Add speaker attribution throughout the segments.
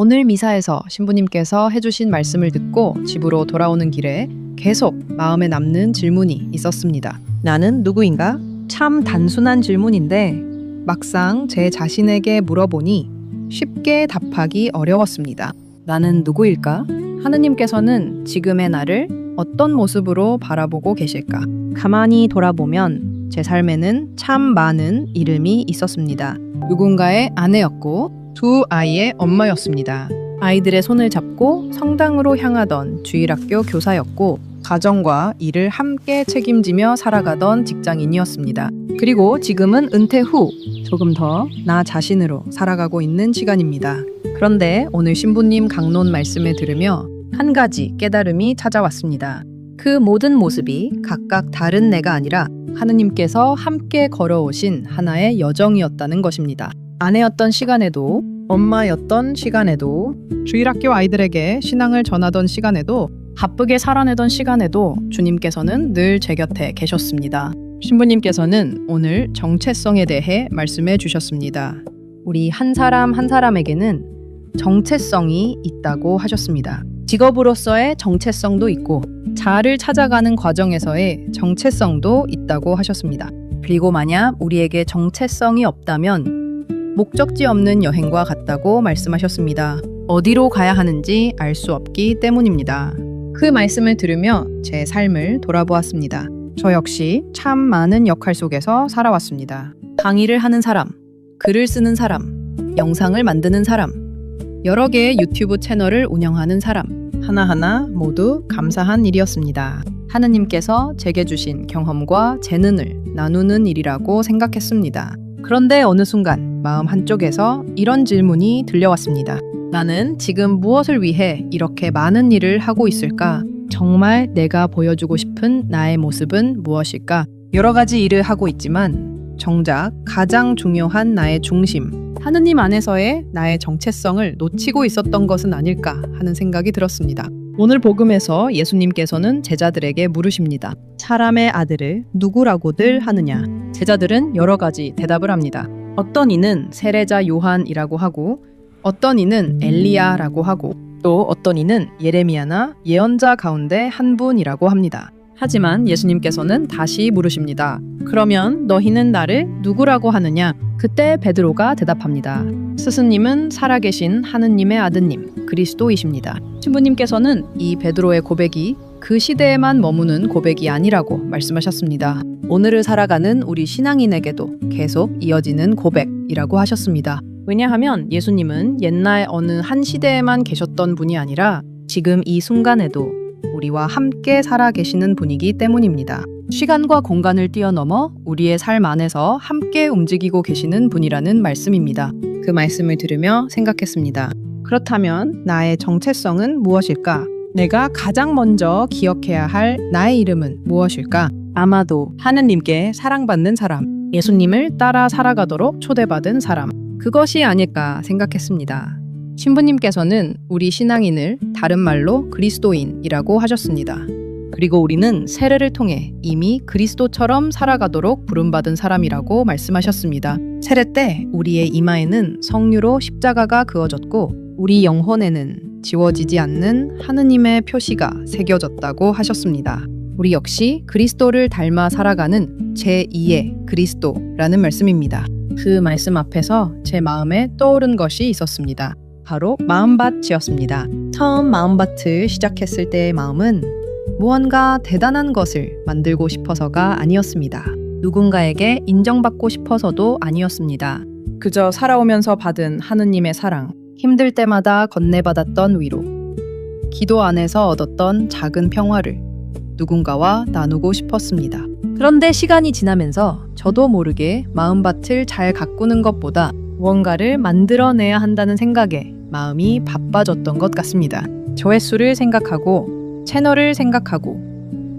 Speaker 1: 오늘 미사에서 신부님께서 해주신 말씀을 듣고 집으로 돌아오는 길에 계속 마음에 남는 질문이 있었습니다.
Speaker 2: 나는 누구인가? 참 단순한 질문인데
Speaker 1: 막상 제 자신에게 물어보니 쉽게 답하기 어려웠습니다.
Speaker 2: 나는 누구일까?
Speaker 1: 하느님께서는 지금의 나를 어떤 모습으로 바라보고 계실까? 가만히 돌아보면 제 삶에는 참 많은 이름이 있었습니다. 누군가의 아내였고 두 아이의 엄마였습니다. 아이들의 손을 잡고 성당으로 향하던 주일학교 교사였고 가정과 일을 함께 책임지며 살아가던 직장인이었습니다. 그리고 지금은 은퇴 후 조금 더 나 자신으로 살아가고 있는 시간입니다. 그런데 오늘 신부님 강론 말씀을 들으며 한 가지 깨달음이 찾아왔습니다. 그 모든 모습이 각각 다른 내가 아니라 하느님께서 함께 걸어오신 하나의 여정이었다는 것입니다. 아내였던 시간에도, 엄마였던 시간에도, 주일학교 아이들에게 신앙을 전하던 시간에도, 바쁘게 살아내던 시간에도 주님께서는 늘 제 곁에 계셨습니다. 신부님께서는 오늘 정체성에 대해 말씀해 주셨습니다. 우리 한 사람 한 사람에게는 정체성이 있다고 하셨습니다. 직업으로서의 정체성도 있고 자아를 찾아가는 과정에서의 정체성도 있다고 하셨습니다. 그리고 만약 우리에게 정체성이 없다면 목적지 없는 여행과 같다고 말씀하셨습니다. 어디로 가야 하는지 알 수 없기 때문입니다. 그 말씀을 들으며 제 삶을 돌아보았습니다. 저 역시 참 많은 역할 속에서 살아왔습니다. 강의를 하는 사람, 글을 쓰는 사람, 영상을 만드는 사람, 여러 개의 유튜브 채널을 운영하는 사람, 하나하나 모두 감사한 일이었습니다. 하느님께서 제게 주신 경험과 재능을 나누는 일이라고 생각했습니다. 그런데 어느 순간 마음 한쪽에서 이런 질문이 들려왔습니다. 나는 지금 무엇을 위해 이렇게 많은 일을 하고 있을까? 정말 내가 보여주고 싶은 나의 모습은 무엇일까? 여러 가지 일을 하고 있지만 정작 가장 중요한 나의 중심, 하느님 안에서의 나의 정체성을 놓치고 있었던 것은 아닐까 하는 생각이 들었습니다. 오늘 복음에서 예수님께서는 제자들에게 물으십니다. 사람의 아들을 누구라고들 하느냐? 제자들은 여러 가지 대답을 합니다. 어떤 이는 세례자 요한이라고 하고 어떤 이는 엘리야라고 하고 또 어떤 이는 예레미야나 예언자 가운데 한 분이라고 합니다. 하지만 예수님께서는 다시 물으십니다. 그러면 너희는 나를 누구라고 하느냐? 그때 베드로가 대답합니다. 스승님은 살아계신 하느님의 아드님 그리스도이십니다. 신부님께서는 이 베드로의 고백이 그 시대에만 머무는 고백이 아니라고 말씀하셨습니다. 오늘을 살아가는 우리 신앙인에게도 계속 이어지는 고백이라고 하셨습니다. 왜냐하면 예수님은 옛날 어느 한 시대에만 계셨던 분이 아니라 지금 이 순간에도 우리와 함께 살아계시는 분이기 때문입니다. 시간과 공간을 뛰어넘어 우리의 삶 안에서 함께 움직이고 계시는 분이라는 말씀입니다. 그 말씀을 들으며 생각했습니다. 그렇다면 나의 정체성은 무엇일까? 내가 가장 먼저 기억해야 할 나의 이름은 무엇일까? 아마도 하느님께 사랑받는 사람, 예수님을 따라 살아가도록 초대받은 사람, 그것이 아닐까 생각했습니다. 신부님께서는 우리 신앙인을 다른 말로 그리스도인이라고 하셨습니다. 그리고 우리는 세례를 통해 이미 그리스도처럼 살아가도록 부름받은 사람이라고 말씀하셨습니다. 세례 때 우리의 이마에는 성류로 십자가가 그어졌고 우리 영혼에는 지워지지 않는 하느님의 표시가 새겨졌다고 하셨습니다. 우리 역시 그리스도를 닮아 살아가는 제2의 그리스도라는 말씀입니다. 그 말씀 앞에서 제 마음에 떠오른 것이 있었습니다. 바로 마음밭이었습니다. 처음 마음밭을 시작했을 때의 마음은 무언가 대단한 것을 만들고 싶어서가 아니었습니다. 누군가에게 인정받고 싶어서도 아니었습니다. 그저 살아오면서 받은 하느님의 사랑, 힘들 때마다 건네받았던 위로, 기도 안에서 얻었던 작은 평화를 누군가와 나누고 싶었습니다. 그런데 시간이 지나면서 저도 모르게 마음밭을 잘 가꾸는 것보다 무언가를 만들어내야 한다는 생각에 마음이 바빠졌던 것 같습니다. 조회수를 생각하고 채널을 생각하고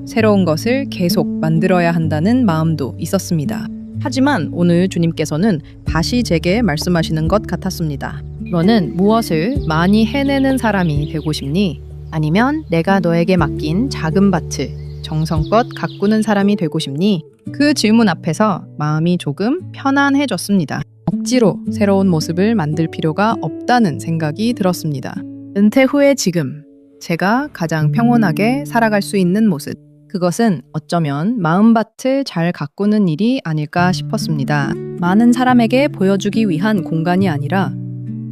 Speaker 1: 새로운 것을 계속 만들어야 한다는 마음도 있었습니다. 하지만 오늘 주님께서는 다시 제게 말씀하시는 것 같았습니다. 너는 무엇을 많이 해내는 사람이 되고 싶니? 아니면 내가 너에게 맡긴 작은 밭을 정성껏 가꾸는 사람이 되고 싶니? 그 질문 앞에서 마음이 조금 편안해졌습니다. 억지로 새로운 모습을 만들 필요가 없다는 생각이 들었습니다. 은퇴 후의 지금, 제가 가장 평온하게 살아갈 수 있는 모습. 그것은 어쩌면 마음밭을 잘 가꾸는 일이 아닐까 싶었습니다. 많은 사람에게 보여주기 위한 공간이 아니라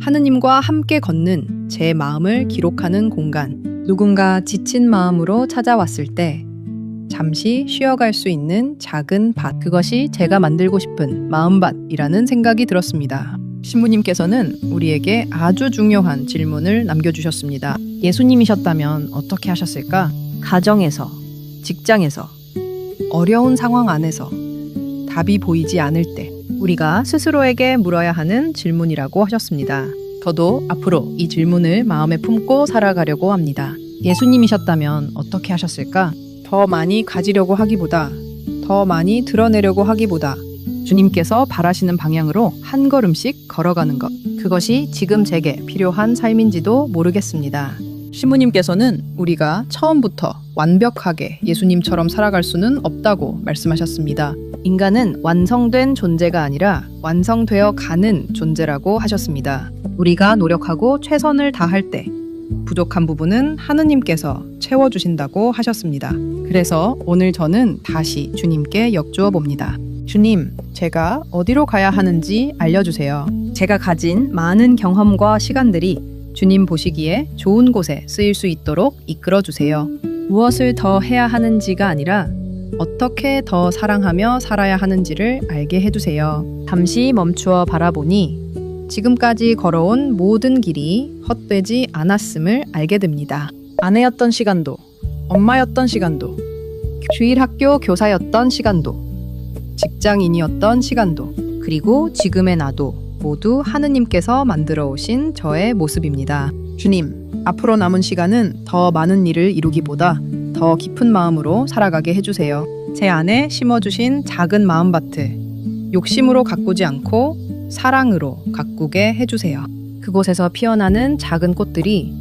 Speaker 1: 하느님과 함께 걷는 제 마음을 기록하는 공간. 누군가 지친 마음으로 찾아왔을 때 잠시 쉬어갈 수 있는 작은 밭. 그것이 제가 만들고 싶은 마음밭이라는 생각이 들었습니다. 신부님께서는 우리에게 아주 중요한 질문을 남겨주셨습니다. 예수님이셨다면 어떻게 하셨을까? 가정에서, 직장에서, 어려운 상황 안에서 답이 보이지 않을 때 우리가 스스로에게 물어야 하는 질문이라고 하셨습니다. 저도 앞으로 이 질문을 마음에 품고 살아가려고 합니다. 예수님이셨다면 어떻게 하셨을까? 더 많이 가지려고 하기보다, 더 많이 드러내려고 하기보다 주님께서 바라시는 방향으로 한 걸음씩 걸어가는 것. 그것이 지금 제게 필요한 삶인지도 모르겠습니다. 신부님께서는 우리가 처음부터 완벽하게 예수님처럼 살아갈 수는 없다고 말씀하셨습니다. 인간은 완성된 존재가 아니라 완성되어 가는 존재라고 하셨습니다. 우리가 노력하고 최선을 다할 때 부족한 부분은 하느님께서 채워주신다고 하셨습니다. 그래서 오늘 저는 다시 주님께 여쭈어 봅니다. 주님, 제가 어디로 가야 하는지 알려주세요. 제가 가진 많은 경험과 시간들이 주님 보시기에 좋은 곳에 쓰일 수 있도록 이끌어주세요. 무엇을 더 해야 하는지가 아니라 어떻게 더 사랑하며 살아야 하는지를 알게 해주세요. 잠시 멈추어 바라보니 지금까지 걸어온 모든 길이 헛되지 않았음을 알게 됩니다. 아내였던 시간도, 엄마였던 시간도, 주일학교 교사였던 시간도, 직장인이었던 시간도, 그리고 지금의 나도 모두 하느님께서 만들어 오신 저의 모습입니다. 주님, 앞으로 남은 시간은 더 많은 일을 이루기보다 더 깊은 마음으로 살아가게 해주세요. 제 안에 심어주신 작은 마음밭을 욕심으로 가꾸지 않고 사랑으로 가꾸게 해주세요. 그곳에서 피어나는 작은 꽃들이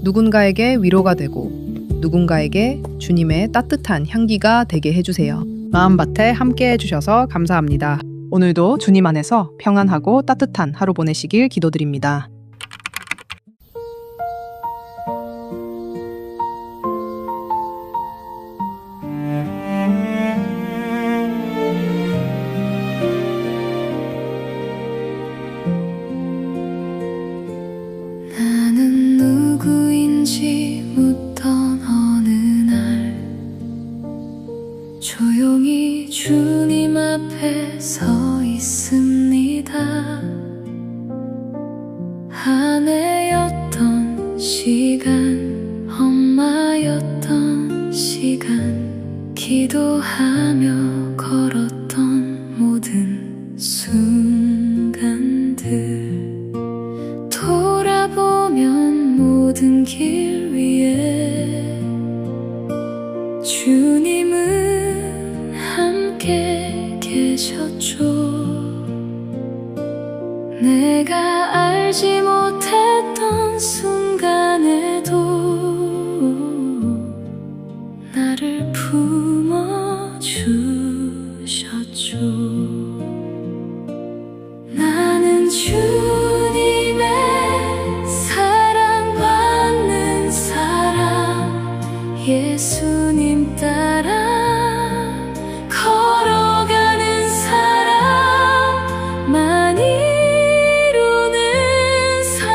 Speaker 1: 누군가에게 위로가 되고 누군가에게 주님의 따뜻한 향기가 되게 해주세요. 마음밭에 함께 해주셔서 감사합니다. 오늘도 주님 안에서 평안하고 따뜻한 하루 보내시길 기도드립니다.
Speaker 3: 나는 누구인지 묻던 어느 날 조용히 주님 앞에 서 있습니다. 아내였던 시간, 엄마였던 시간, 기도하며 걸었던 모든 순간들, 돌아보면 모든 길 위에 주님은 함께 계셨죠. 내가 알지 못했던 순간에도 나를 품어주셨죠. 나는 주님의 사랑받는 사람, 예수님 따라 걸어가는 사람, 많이 이루는 사람.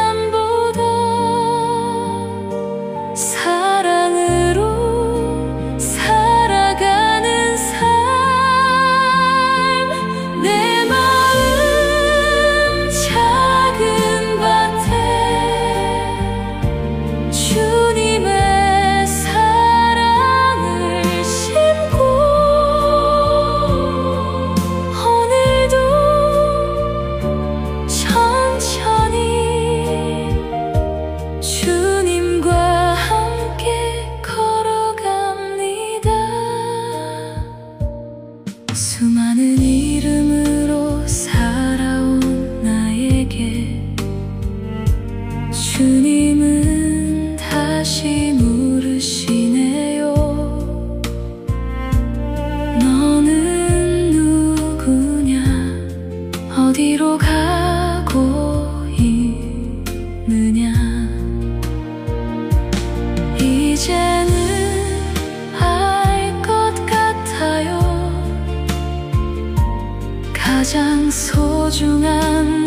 Speaker 3: 소중한